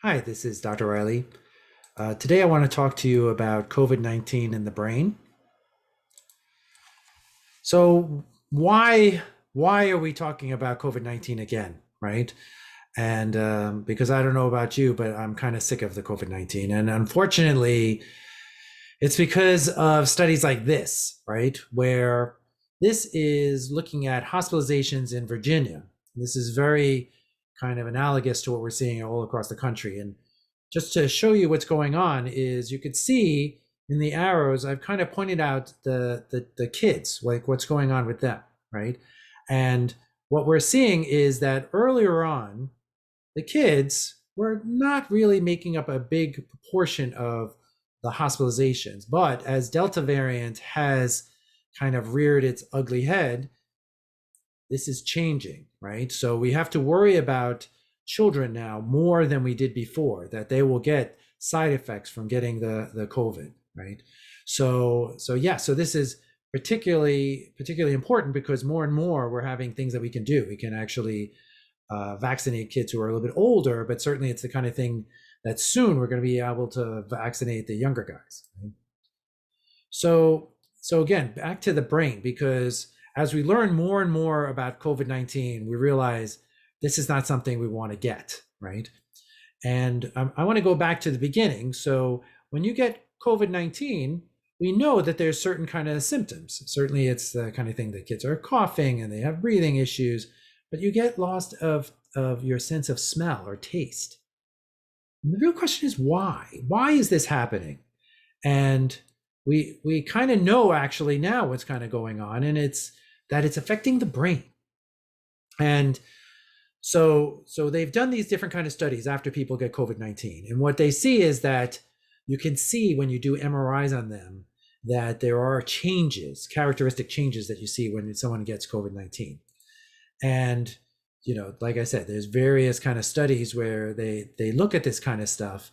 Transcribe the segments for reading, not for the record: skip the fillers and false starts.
Hi, this is Dr. Reilly. Today I want to talk to you about COVID-19 in the brain. So why are we talking about COVID-19 again, right? And because I don't know about you, but I'm kind of sick of the COVID-19. And unfortunately, it's because of studies like this, right? Where this is looking at hospitalizations in Virginia. This is very kind of analogous to what we're seeing all across the country. And just to show you what's going on is you could see in the arrows, I've kind of pointed out the kids, like what's going on with them, right? And what we're seeing is that earlier on, the kids were not really making up a big proportion of the hospitalizations. But as Delta variant has kind of reared its ugly head, this is changing, right? So we have to worry about children now more than we did before, that they will get side effects from getting the COVID, right? So this is particularly important because more and more we're having things that we can do. We can actually vaccinate kids who are a little bit older, but certainly it's the kind of thing that soon we're going to be able to vaccinate the younger guys. Right? So again, back to the brain, because as we learn more and more about COVID-19, we realize this is not something we want to get, right? And I want to go back to the beginning. So when you get COVID-19, we know that there's certain kind of symptoms. Certainly it's the kind of thing that kids are coughing and they have breathing issues, but you get lost of your sense of smell or taste. And the real question is why? Why is this happening? And we kind of know actually now what's kind of going on, and it's that it's affecting the brain. And so they've done these different kind of studies after people get COVID-19. And what they see is that you can see when you do MRIs on them that there are changes, characteristic changes that you see when someone gets COVID-19. And like I said, there's various kind of studies where they look at this kind of stuff.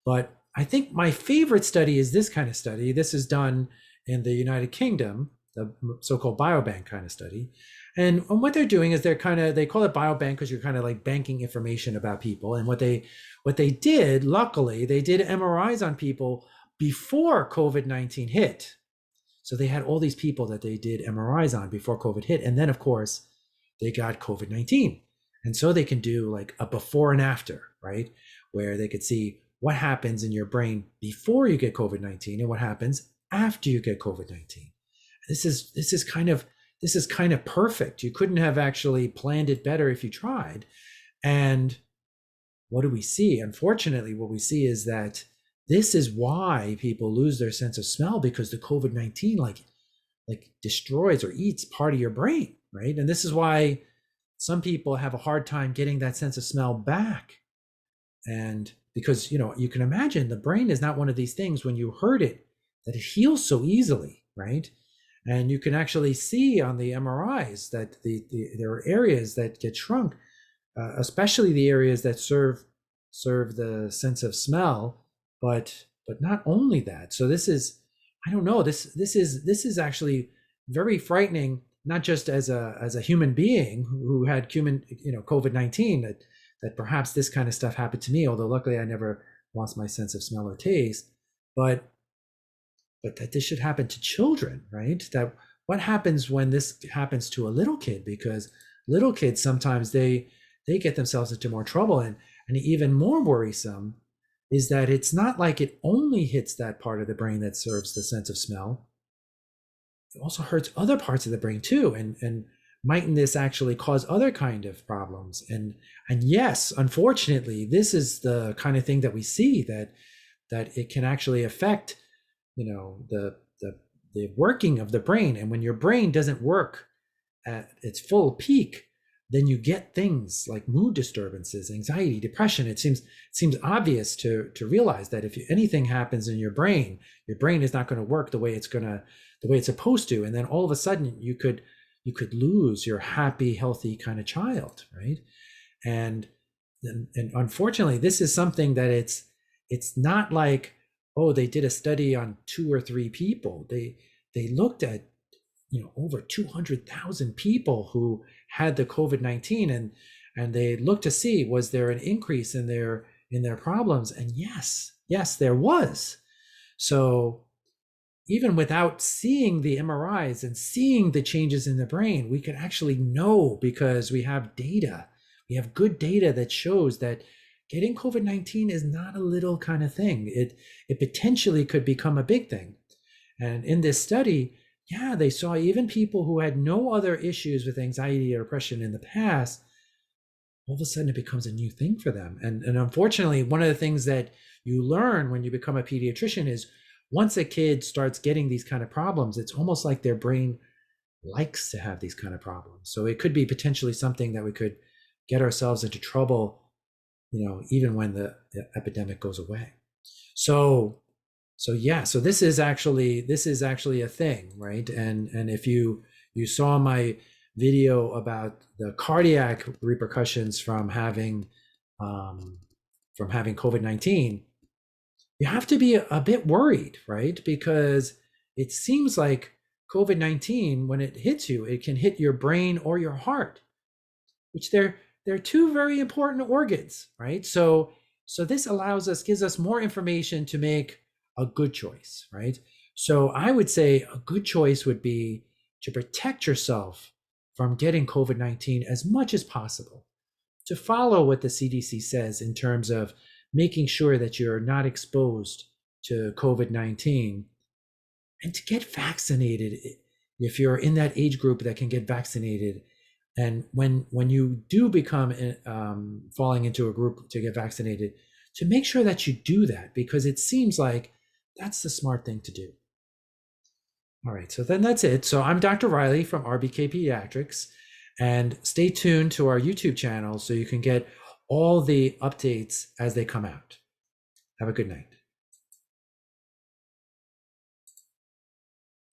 But I think my favorite study is this kind of study. This is done in the United Kingdom, the so-called biobank kind of study. And what they're doing is they call it biobank because you're kind of like banking information about people. And what they did, luckily, they did MRIs on people before COVID-19 hit. So they had all these people that they did MRIs on before COVID hit. And then, of course, they got COVID-19. And so they can do like a before and after, right? Where they could see what happens in your brain before you get COVID-19 and what happens after you get COVID-19. This is kind of perfect. You couldn't have actually planned it better if you tried. And what do we see? Unfortunately, what we see is that this is why people lose their sense of smell, because the COVID-19 like destroys or eats part of your brain, right? And this is why some people have a hard time getting that sense of smell back. And because you can imagine the brain is not one of these things when you hurt it that it heals so easily, right? And you can actually see on the MRIs that there are areas that get shrunk, especially the areas that serve the sense of smell, but not only that. So this is, I don't know, this is actually very frightening, not just as a human being who had COVID-19, that perhaps this kind of stuff happened to me, although luckily I never lost my sense of smell or taste, but that this should happen to children, right? That what happens when this happens to a little kid? Because little kids sometimes they get themselves into more trouble. And even more worrisome is that it's not like it only hits that part of the brain that serves the sense of smell. It also hurts other parts of the brain too. And mightn't this actually cause other kind of problems? And yes, unfortunately, this is the kind of thing that we see, that it can actually affect the working of the brain. And when your brain doesn't work at its full peak, then you get things like mood disturbances, anxiety, depression. It seems obvious to realize that if anything happens in your brain is not going to work the way it's supposed to. And then all of a sudden you could lose your happy, healthy kind of child, right? And unfortunately, this is something that it's not like, oh, they did a study on 2 or 3 people. They looked at over 200,000 people who had the COVID-19, and they looked to see, was there an increase in their in their problems. And yes, there was. So even without seeing the MRIs and seeing the changes in the brain, we could actually know because we have data. We have good data that shows that getting COVID-19 is not a little kind of thing. It potentially could become a big thing. And in this study, yeah, they saw even people who had no other issues with anxiety or depression in the past, all of a sudden it becomes a new thing for them. And unfortunately, one of the things that you learn when you become a pediatrician is once a kid starts getting these kind of problems, it's almost like their brain likes to have these kind of problems. So it could be potentially something that we could get ourselves into trouble, even when the epidemic goes away. So yeah, so this is actually a thing, right? And if you saw my video about the cardiac repercussions from having COVID-19, you have to be a bit worried, right? Because it seems like COVID-19, when it hits you, it can hit your brain or your heart, which they're two very important organs, right? So this gives us more information to make a good choice, right? So I would say a good choice would be to protect yourself from getting COVID-19 as much as possible, to follow what the CDC says in terms of making sure that you're not exposed to COVID-19, and to get vaccinated if you're in that age group that can get vaccinated. And when you do become falling into a group to get vaccinated, to make sure that you do that, because it seems like that's the smart thing to do. All right, so then that's it. So I'm Dr. Reilly from RBK Pediatrics, and stay tuned to our YouTube channel so you can get all the updates as they come out. Have a good night.